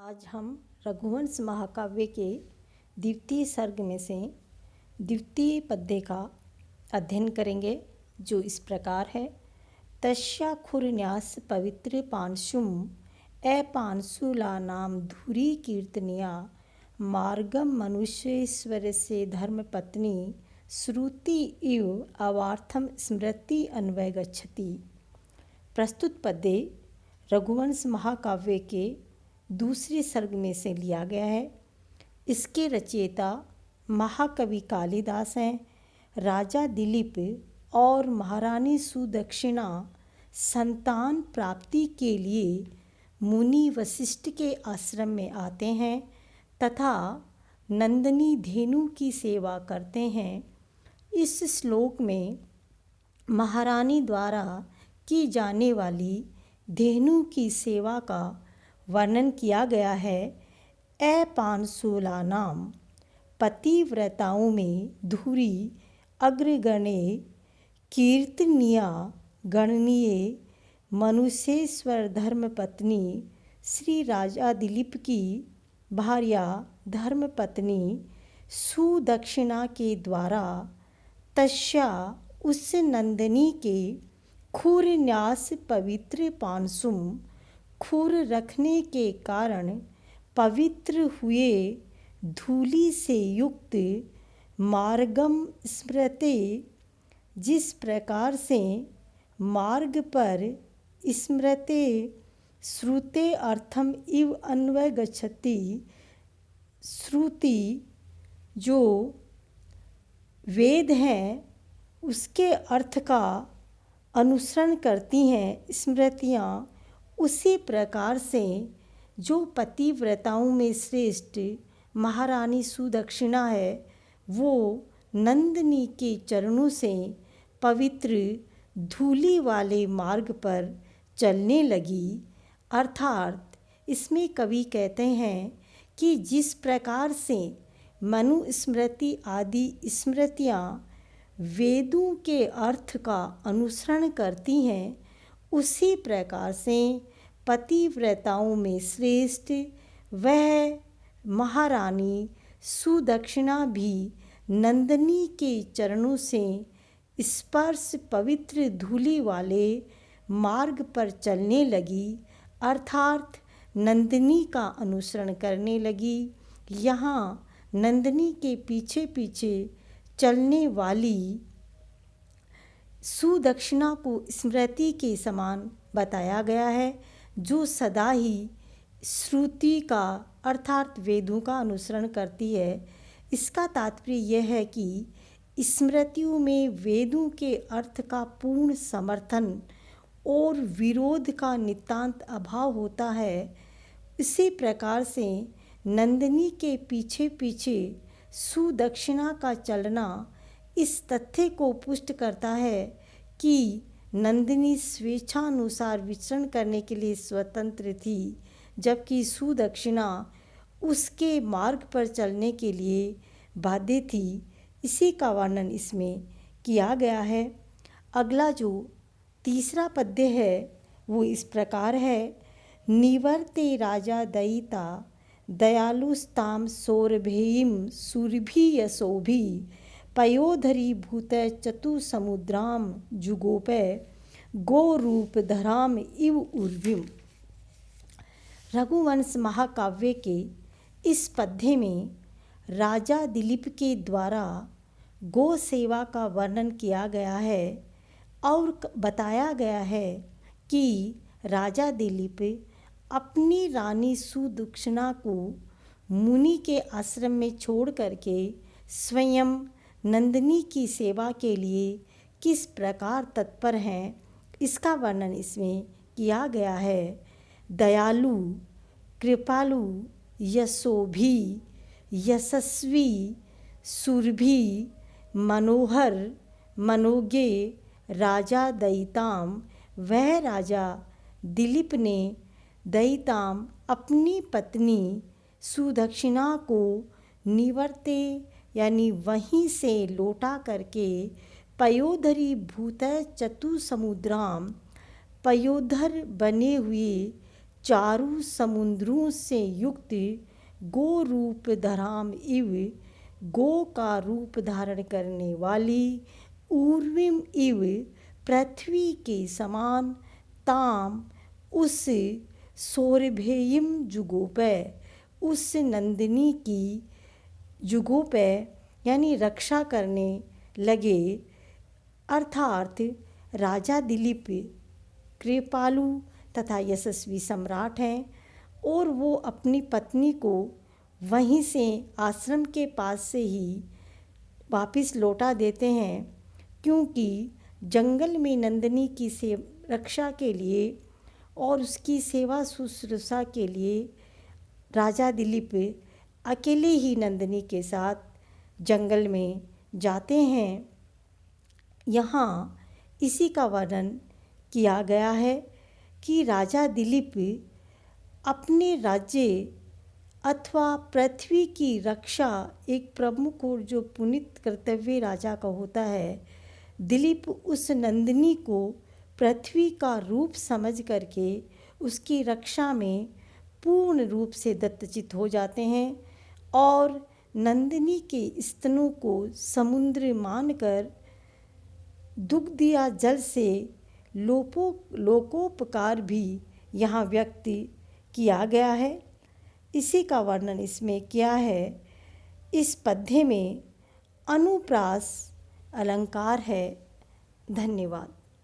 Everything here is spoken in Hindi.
आज हम रघुवंश महाकाव्य के द्वितीय सर्ग में से द्वितीय पद्य का अध्ययन करेंगे, जो इस प्रकार है। तस्या खुरन्यास पवित्र पांशुम अपांशुला नाम धुरी कीर्तनिया मार्गम मनुष्येश्वर से धर्मपत्नी श्रुति इव अवार्थम स्मृति अन्वय गच्छति। प्रस्तुत पद्य रघुवंश महाकाव्य के दूसरे सर्ग में से लिया गया है। इसके रचयिता महाकवि कालिदास हैं। राजा दिलीप और महारानी सुदक्षिणा संतान प्राप्ति के लिए मुनि वशिष्ठ के आश्रम में आते हैं तथा नंदिनी धेनु की सेवा करते हैं। इस श्लोक में महारानी द्वारा की जाने वाली धेनु की सेवा का वर्णन किया गया है। अपांशुला नाम पतिव्रताओं में धुरी अग्रगण्य कीर्तनिया गणनीय मनुष्येश्वर धर्मपत्नी श्री राजा दिलीप की भार्या धर्मपत्नी सुदक्षिणा के द्वारा तस्या उस नंदिनी के खुरन्यास पवित्र पांशुम खुर रखने के कारण पवित्र हुए धूलि से युक्त मार्गम स्मृते, जिस प्रकार से मार्ग पर स्मृते श्रुते अर्थम इव अन्वय गच्छति। श्रुति जो वेद हैं उसके अर्थ का अनुसरण करती हैं। स्मृतियाँ उसी प्रकार से जो पतिव्रताओं में श्रेष्ठ महारानी सुदक्षिणा है, वो नंदिनी के चरणों से पवित्र धूलि वाले मार्ग पर चलने लगी। अर्थात इसमें कवि कहते हैं कि जिस प्रकार से मनुस्मृति आदि स्मृतियाँ वेदों के अर्थ का अनुसरण करती हैं, उसी प्रकार से पतिव्रताओं में श्रेष्ठ वह महारानी सुदक्षिणा भी नंदिनी के चरणों से स्पर्श पवित्र धूलि वाले मार्ग पर चलने लगी, अर्थात नंदिनी का अनुसरण करने लगी। यहाँ नंदिनी के पीछे पीछे चलने वाली सुदक्षिणा को स्मृति के समान बताया गया है, जो सदा ही श्रुति का अर्थात वेदों का अनुसरण करती है। इसका तात्पर्य यह है कि स्मृतियों में वेदों के अर्थ का पूर्ण समर्थन और विरोध का नितांत अभाव होता है। इसी प्रकार से नंदिनी के पीछे पीछे सुदक्षिणा का चलना इस तथ्य को पुष्ट करता है कि नंदिनी स्वेच्छानुसार विचरण करने के लिए स्वतंत्र थी, जबकि सुदक्षिणा उसके मार्ग पर चलने के लिए बाध्य थी। इसी का वर्णन इसमें किया गया है। अगला जो तीसरा पद्य है वो इस प्रकार है। निवर्ते राजा दयिता दयालुस्ताम सौरभीम सुरभि यशोभि पयोधरी भूत चतुसमुद्राम जुगोपे गोरूप धराम इव उर्विम। रघुवंश महाकाव्य के इस पद्य में राजा दिलीप के द्वारा गो सेवा का वर्णन किया गया है और बताया गया है कि राजा दिलीप अपनी रानी सुदक्षिणा को मुनि के आश्रम में छोड़ करके स्वयं नंदिनी की सेवा के लिए किस प्रकार तत्पर हैं, इसका वर्णन इसमें किया गया है। दयालु, कृपालु, यशोभी, यशस्वी, सुरभि, मनोहर, मनोज्ञ राजा दयिताम, वह राजा दिलीप ने दयिताम अपनी पत्नी सुदक्षिणा को निवर्ते यानी वहीं से लौटा करके पयोधरी भूत चतुसमुद्राम, पयोधर बने हुए चारु समुद्रों से युक्त गो रूप धराम इव, गो का रूप धारण करने वाली ऊर्विम इव, पृथ्वी के समान ताम उस सौरभेयम जुगोपय, उस नंदिनी की जुगोपय यानी रक्षा करने लगे। अर्थात राजा दिलीप कृपालु तथा यशस्वी सम्राट हैं और वो अपनी पत्नी को वहीं से आश्रम के पास से ही वापस लौटा देते हैं, क्योंकि जंगल में नंदिनी की रक्षा के लिए और उसकी सेवा शुश्रूषा के लिए राजा दिलीप अकेले ही नंदिनी के साथ जंगल में जाते हैं। यहाँ इसी का वर्णन किया गया है कि राजा दिलीप अपने राज्य अथवा पृथ्वी की रक्षा, एक प्रमुख और जो पुनीत कर्तव्य राजा का होता है, दिलीप उस नंदिनी को पृथ्वी का रूप समझ करके उसकी रक्षा में पूर्ण रूप से दत्तचित हो जाते हैं और नंदिनी के स्तनों को समुद्र मानकर दुग्ध या जल से लोकोपकार भी यहाँ व्यक्त किया गया है। इसी का वर्णन इसमें किया है। इस पद्य में अनुप्रास अलंकार है। धन्यवाद।